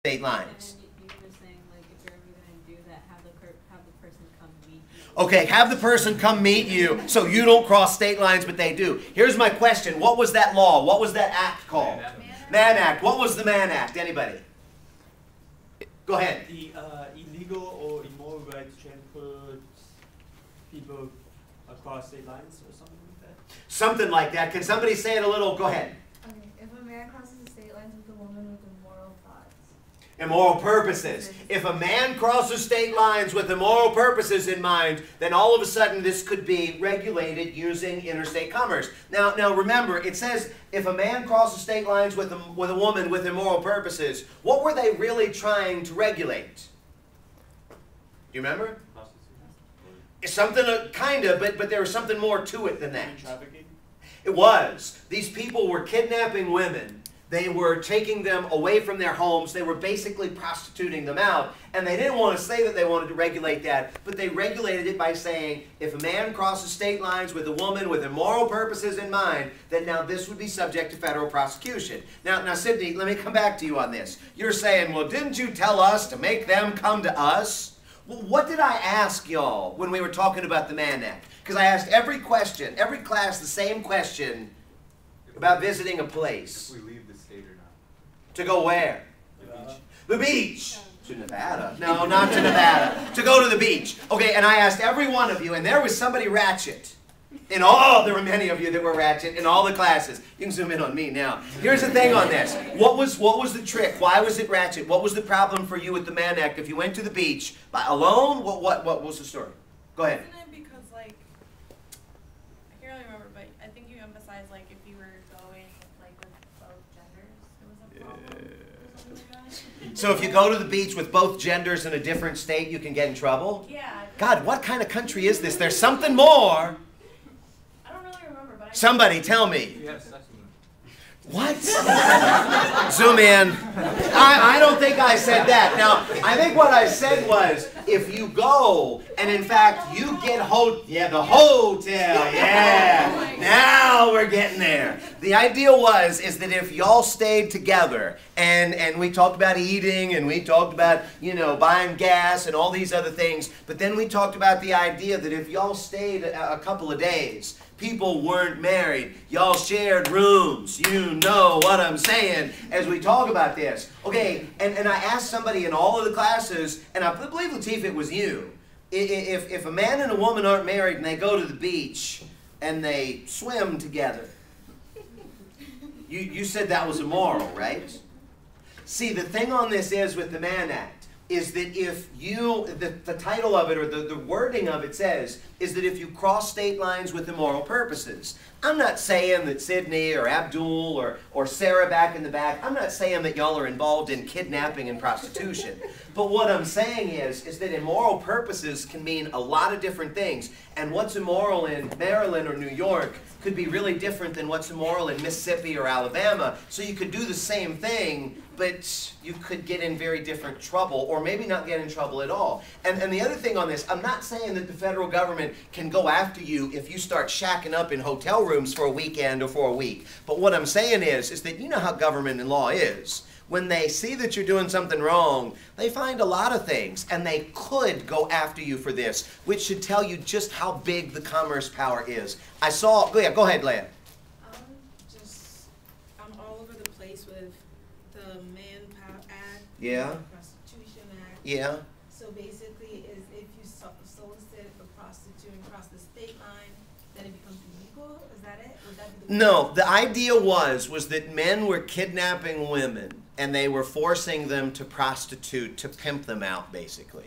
state lines. And you were saying, like, if you're ever going to do that, have the person come meet you. Okay, have the person come meet you so you don't cross state lines, but they do. Here's my question. What was that law? What was that act called? Mann Act. What was the Mann Act? Anybody? Go ahead. The illegal or immoral right to transport people across state lines or something like that? Something like that. Can somebody say it a little? Go ahead. Okay, if a man crosses the state lines with a woman with immoral thoughts. Immoral purposes. If a man crosses state lines with immoral purposes in mind, then all of a sudden this could be regulated using interstate commerce. Now remember, it says if a man crosses state lines with a woman with immoral purposes, what were they really trying to regulate? Do you remember? It's something kind of, but there was something more to it than that. Trafficking? It was. These people were kidnapping women. They were taking them away from their homes. They were basically prostituting them out. And they didn't want to say that they wanted to regulate that, but they regulated it by saying, if a man crosses state lines with a woman with immoral purposes in mind, then now this would be subject to federal prosecution. Now, Sydney, let me come back to you on this. You're saying, well, didn't you tell us to make them come to us? Well, what did I ask y'all when we were talking about the Mann Act? Because I asked every class the same question about visiting a place. If we leave the state or not. To go where? The beach. The beach. To Nevada. No, not to Nevada. To go to the beach. Okay, and I asked every one of you, and there was somebody ratchet. There were many of you that were ratchet in all the classes. You can zoom in on me now. Here's the thing on this. What was the trick? Why was it ratchet? What was the problem for you with the Mann Act? If you went to the beach alone, what was the story? Go ahead. Isn't it because, like, I can't really remember, but I think you emphasized, like, if you were going, like, with both genders, it was a problem or something like that? So if you go to the beach with both genders in a different state, you can get in trouble? Yeah. God, what kind of country is this? There's something more. I don't really remember, but Somebody tell me. We have sex with them. What? Zoom in. I don't think I said that. Now, I think what I said was, if you go, and in fact, you get the hotel, yeah. Now we're getting there. The idea is that if y'all stayed together, and we talked about eating, and we talked about, buying gas and all these other things, but then we talked about the idea that if y'all stayed a couple of days, people weren't married, y'all shared rooms, you know what I'm saying as we talk about this. Okay, and I asked somebody in all of the classes, and I believe, Latif, it was you. If a man and a woman aren't married and they go to the beach and they swim together, you said that was immoral, right? See, the thing on this is with the Mann Act, is that if the title of it, or the wording of it says, is that if you cross state lines with immoral purposes. I'm not saying that Sydney or Abdul or Sarah back in the back, I'm not saying that y'all are involved in kidnapping and prostitution. But what I'm saying is that immoral purposes can mean a lot of different things. And what's immoral in Maryland or New York could be really different than what's immoral in Mississippi or Alabama. So you could do the same thing, but you could get in very different trouble, or maybe not get in trouble at all. And the other thing on this, I'm not saying that the federal government can go after you if you start shacking up in hotel rooms for a weekend or for a week. But what I'm saying is that you know how government and law is. When they see that you're doing something wrong, they find a lot of things, and they could go after you for this, which should tell you just how big the commerce power is. I saw, go ahead, Leia. I'm all over the place with the Manpower Act, Yeah. the Prostitution Act. Yeah. So basically, is if you solicit a prostitute and cross the state line, then it becomes illegal? Is that it? Would that be the No, the idea was that men were kidnapping women, and they were forcing them to prostitute, to pimp them out, basically.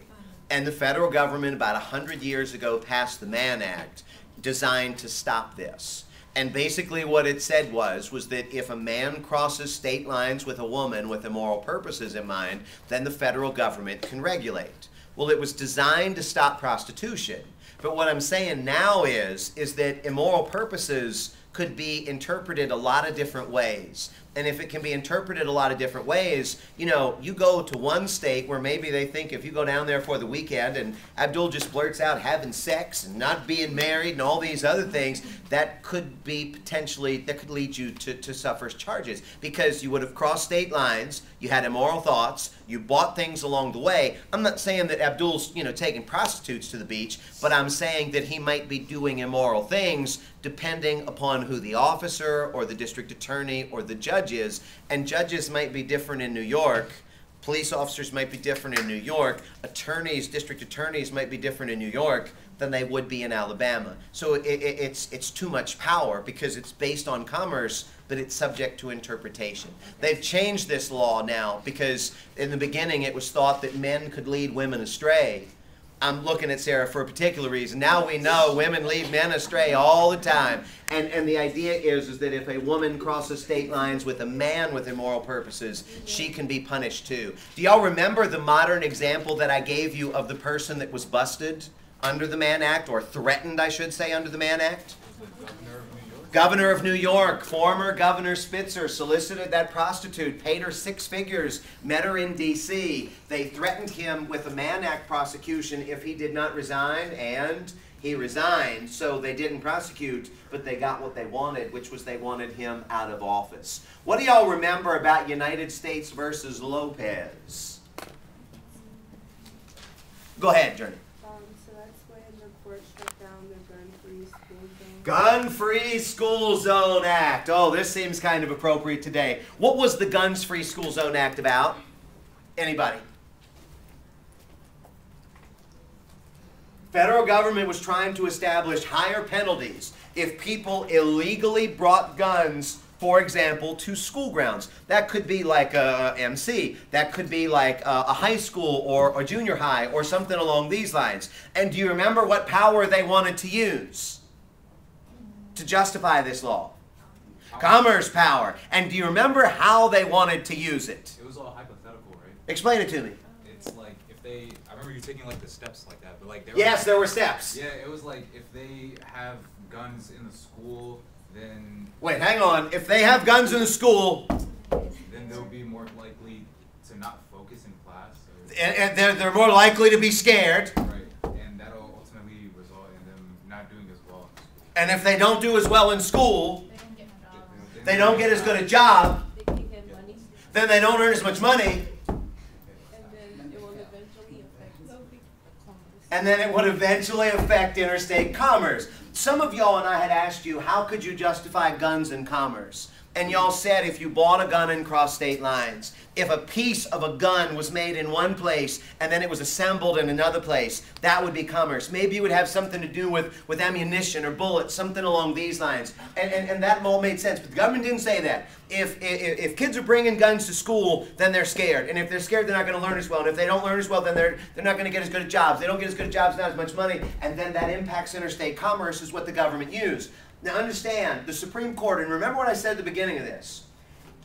And the federal government, about 100 years ago, passed the Mann Act, designed to stop this. And basically what it said was that if a man crosses state lines with a woman with immoral purposes in mind, then the federal government can regulate. Well, it was designed to stop prostitution. But what I'm saying now is that immoral purposes could be interpreted a lot of different ways. and if it can be interpreted a lot of different ways, you know, you go to one state where maybe they think if you go down there for the weekend and Abdul just blurts out having sex and not being married and all these other things, that could be potentially, that could lead you to suffer charges because you would have crossed state lines, you had immoral thoughts, you bought things along the way. I'm not saying that Abdul's, you know, taking prostitutes to the beach, but I'm saying that he might be doing immoral things depending upon who the officer or the district attorney or the judge is. And judges might be different in New York. Police officers might be different in New York. Attorneys, district attorneys might be different in New York than they would be in Alabama. So it's too much power because it's based on commerce, but it's subject to interpretation. They've changed this law now because in the beginning it was thought that men could lead women astray. I'm looking at Sarah for a particular reason. Now we know women lead men astray all the time. And the idea is that if a woman crosses state lines with a man with immoral purposes, she can be punished too. Do y'all remember the modern example that I gave you of the person that was busted under the Mann Act, or threatened, I should say, under the Mann Act? Governor of New York, former Governor Spitzer, solicited that prostitute, paid her 6 figures, met her in D.C. They threatened him with a Mann Act prosecution if he did not resign, and he resigned. So they didn't prosecute, but they got what they wanted, which was they wanted him out of office. What do y'all remember about United States versus Lopez? Go ahead, Journey. So that's when the court struck down the gun-free school zone. Gun-Free School Zone Act. Oh, this seems kind of appropriate today. What was the Gun-Free School Zone Act about? Anybody? Federal government was trying to establish higher penalties if people illegally brought guns, for example, to school grounds. That could be like a MC. That could be like a high school or a junior high or something along these lines. And do you remember what power they wanted to use to justify this law? Commerce power. And do you remember how they wanted to use it? It was all hypothetical, right? Explain it to me. It's like if they, I remember you taking like the steps like that, but like there Yes, were, there were steps. Yeah, it was like if they have guns in the school, then Wait, hang on. If they have guns in the school, then they'll be more likely to not focus in class. Or, and they're more likely to be scared. right, and that'll ultimately result in them not doing as well in school. And if they don't do as well in school, They don't get jobs. they don't get as good a job, They can't get money, then they don't earn as much money, And then it will eventually affect the commerce. and then it would eventually affect interstate commerce. Some of y'all and I had asked you, how could you justify guns in commerce? And y'all said if you bought a gun and crossed state lines, if a piece of a gun was made in one place and then it was assembled in another place, that would be commerce. Maybe it would have something to do with ammunition or bullets, something along these lines. And that all made sense. But the government didn't say that. If kids are bringing guns to school, then they're scared. And if they're scared, they're not going to learn as well. And if they don't learn as well, then they're not going to get as good at jobs. They don't get as good at jobs, not as much money. And then that impacts interstate commerce is what the government used. Now understand, the Supreme Court, and remember what I said at the beginning of this,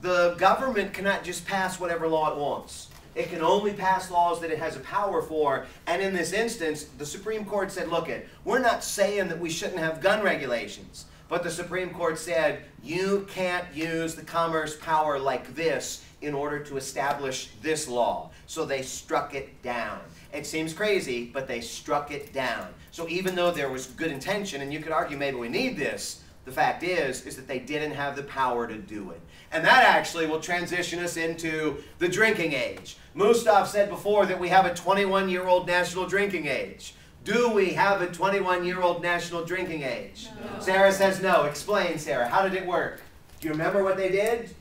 the government cannot just pass whatever law it wants. It can only pass laws that it has a power for, and in this instance, the Supreme Court said, look, we're not saying that we shouldn't have gun regulations, but the Supreme Court said, you can't use the commerce power like this in order to establish this law. So they struck it down. It seems crazy, but they struck it down. So even though there was good intention, and you could argue maybe we need this, the fact is that they didn't have the power to do it. And that actually will transition us into the drinking age. Mustaf said before that we have a 21-year-old national drinking age. Do we have a 21-year-old national drinking age? No. Sarah says no. Explain, Sarah. How did it work? Do you remember what they did?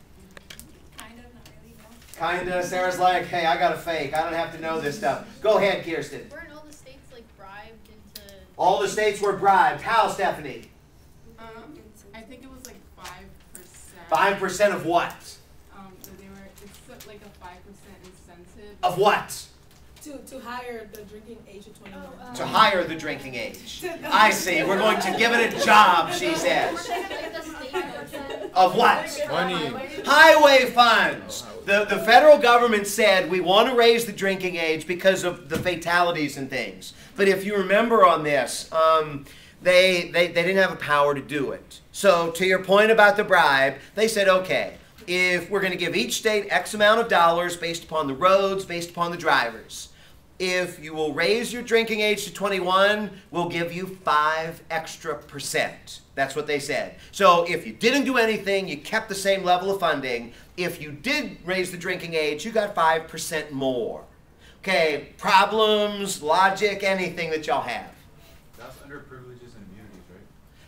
Kind of, not really, no. Kinda. Sarah's like, hey, I got a fake. I don't have to know this stuff. Go ahead, Kirsten. Weren't all the states like bribed into? All the states were bribed. How, Stephanie? I think it was like 5%. 5% of what? It's like a 5% incentive. Of what? To hire the drinking age of 21. To hire the drinking age. I see. We're going to give it a job, she says. Of what? Money. Highway funds. The federal government said we want to raise the drinking age because of the fatalities and things. But if you remember on this, they didn't have a power to do it. So to your point about the bribe, they said, okay, if we're going to give each state X amount of dollars based upon the roads, based upon the drivers. If you will raise your drinking age to 21, we'll give you 5 extra percent. That's what they said. So if you didn't do anything, you kept the same level of funding. If you did raise the drinking age, you got 5% more. Okay, problems, logic, anything that y'all have. That's under privileges and immunities, right?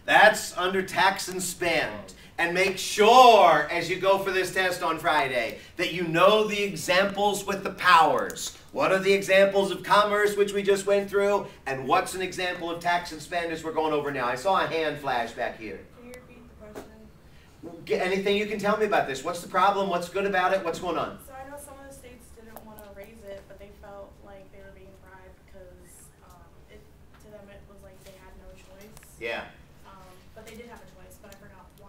That's under tax and spend. And make sure, as you go for this test on Friday, that you know the examples with the powers. What are the examples of commerce, which we just went through? And what's an example of tax and spend as we're going over now? I saw a hand flash back here. Can you repeat the question? Anything you can tell me about this? What's the problem? What's good about it? What's going on? So I know some of the states didn't want to raise it, but they felt like they were being bribed because to them it was like they had no choice. Yeah. But they did have a choice, but I forgot why.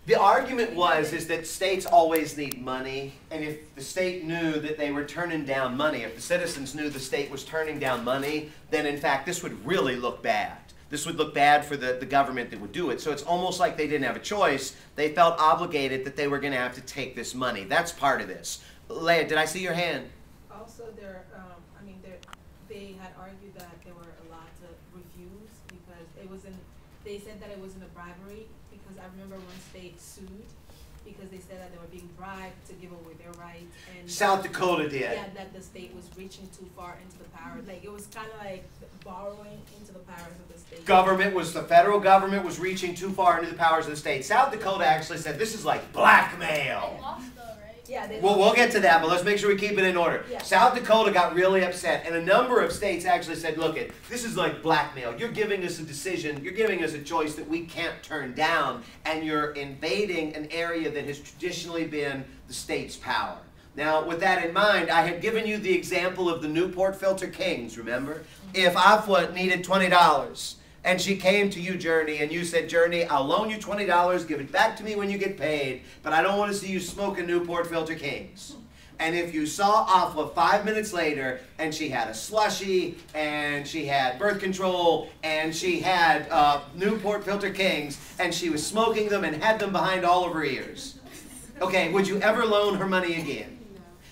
The argument is that states always need money, and if the state knew that they were turning down money, if the citizens knew the state was turning down money, then in fact this would really look bad. This would look bad for the government that would do it. So it's almost like they didn't have a choice. They felt obligated that they were going to have to take this money. That's part of this. Leia, did I see your hand? Also, they had argued that there were a lot to refuse because they said that it wasn't a bribery, because I remember one state sued because they said that they were being bribed to give away their rights. And South Dakota did. Yeah, that the state was reaching too far into the power. Like, it was kind of like borrowing into the powers of the state. The federal government was reaching too far into the powers of the state. South Dakota actually said this is like blackmail. They lost though, right? Yeah, We'll get to that, but let's make sure we keep it in order. Yeah. South Dakota got really upset, and a number of states actually said, look, this is like blackmail. You're giving us a decision, you're giving us a choice that we can't turn down, and you're invading an area that has traditionally been the state's power. Now, with that in mind, I had given you the example of the Newport Filter Kings, remember? If Afua needed $20, and she came to you, Journey, and you said, Journey, I'll loan you $20, give it back to me when you get paid, but I don't want to see you smoking Newport Filter Kings. And if you saw Afua 5 minutes later, and she had a slushie, and she had birth control, and she had Newport Filter Kings, and she was smoking them and had them behind all of her ears, okay, would you ever loan her money again?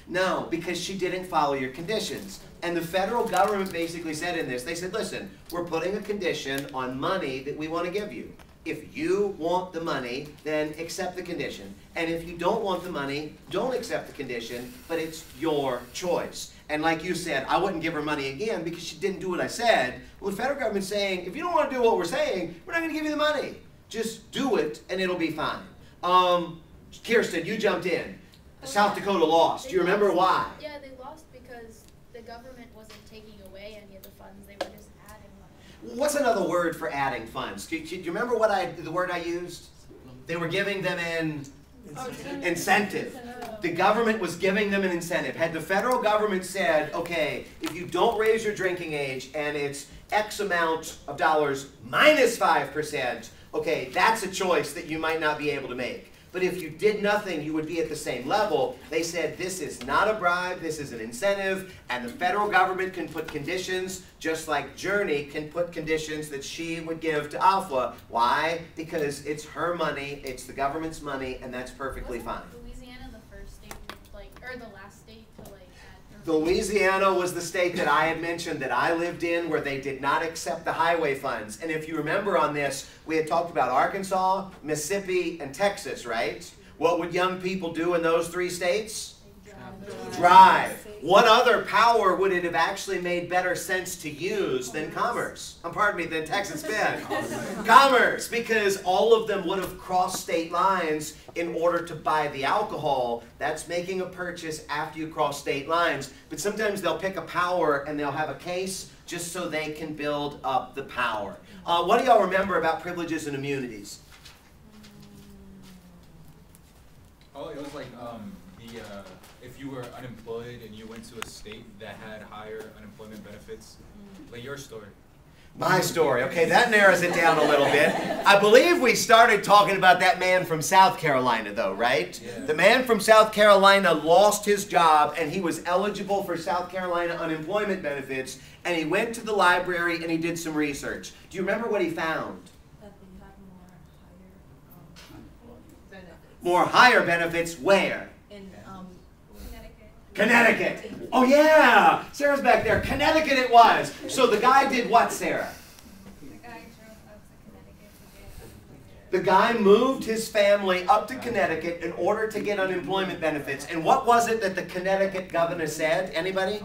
No, because she didn't follow your conditions. And the federal government basically said in this, they said, listen, we're putting a condition on money that we want to give you. If you want the money, then accept the condition. And if you don't want the money, don't accept the condition, but it's your choice. And like you said, I wouldn't give her money again because she didn't do what I said. Well, the federal government's saying, if you don't want to do what we're saying, we're not going to give you the money. Just do it and it'll be fine. Kirsten, you jumped in. South Dakota lost. Do you remember why? Yeah, they lost because the government wasn't taking away any of the funds. They were just adding money. What's another word for adding funds? Do you remember the word I used? They were giving them an incentive. The government was giving them an incentive. Had the federal government said, okay, if you don't raise your drinking age and it's X amount of dollars minus 5%, okay, that's a choice that you might not be able to make. But if you did nothing, you would be at the same level. They said this is not a bribe, this is an incentive, and the federal government can put conditions, just like Journey can put conditions that she would give to Afua. Why? Because it's her money, it's the government's money, and that's perfectly fine. Louisiana the first state, or the last state to add. Louisiana was the state that I had mentioned that I lived in where they did not accept the highway funds. And if you remember on this, we had talked about Arkansas, Mississippi, and Texas, right? What would young people do in those 3 states? Drive. What other power would it have actually made better sense to use than commerce? Pardon me, than tax and spend. Commerce, because all of them would have crossed state lines in order to buy the alcohol. That's making a purchase after you cross state lines. But sometimes they'll pick a power and they'll have a case just so they can build up the power. What do y'all remember about privileges and immunities? Oh, it was like if you were unemployed and you went to a state that had higher unemployment benefits, like your story. My story. Okay, that narrows it down a little bit. I believe we started talking about that man from South Carolina, though, right? Yeah. The man from South Carolina lost his job, and he was eligible for South Carolina unemployment benefits, and he went to the library and he did some research. Do you remember what he found? That they have more higher benefits. More higher benefits where? In, Connecticut. Connecticut. Oh yeah, Sarah's back there. Connecticut it was. So the guy did what, Sarah? The guy drove up to Connecticut to get unemployment. The guy moved his family up to Connecticut in order to get unemployment benefits. And what was it that the Connecticut governor said? Anybody?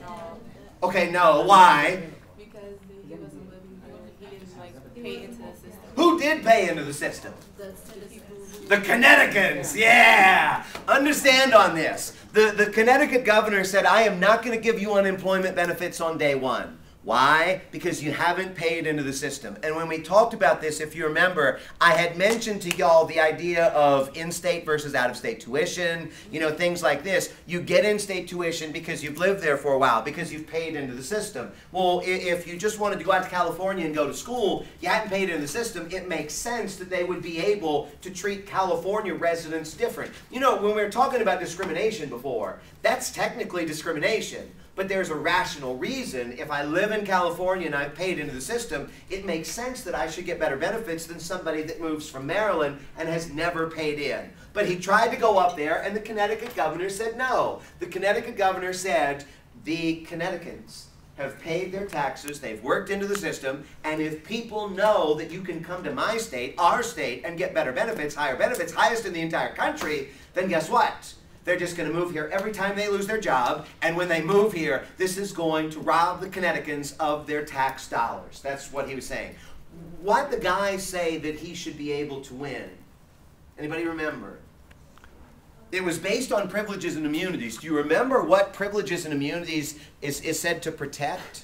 No. Okay, no. Why? Because he wasn't living there, he didn't like pay into the system. Who did pay into the system? The people who. The Connecticutans, yeah! Understand on this. The Connecticut governor said, I am not going to give you unemployment benefits on day one. Why? Because you haven't paid into the system. And when we talked about this, if you remember, I had mentioned to y'all the idea of in-state versus out-of-state tuition, you know, things like this. You get in-state tuition because you've lived there for a while, because you've paid into the system. Well, if you just wanted to go out to California and go to school, you hadn't paid into the system, it makes sense that they would be able to treat California residents different. You know, when we were talking about discrimination before, that's technically discrimination. But there's a rational reason. If I live in California and I've paid into the system, it makes sense that I should get better benefits than somebody that moves from Maryland and has never paid in. But he tried to go up there, and the Connecticut governor said no. The Connecticut governor said, the Connecticutans have paid their taxes, they've worked into the system, and if people know that you can come to my state, our state, and get better benefits, highest in the entire country, then guess what? They're just going to move here every time they lose their job, and when they move here, this is going to rob the Connecticutans of their tax dollars. That's what he was saying. Why'd the guy say that he should be able to win? Anybody remember? It was based on privileges and immunities. Do you remember what privileges and immunities is said to protect?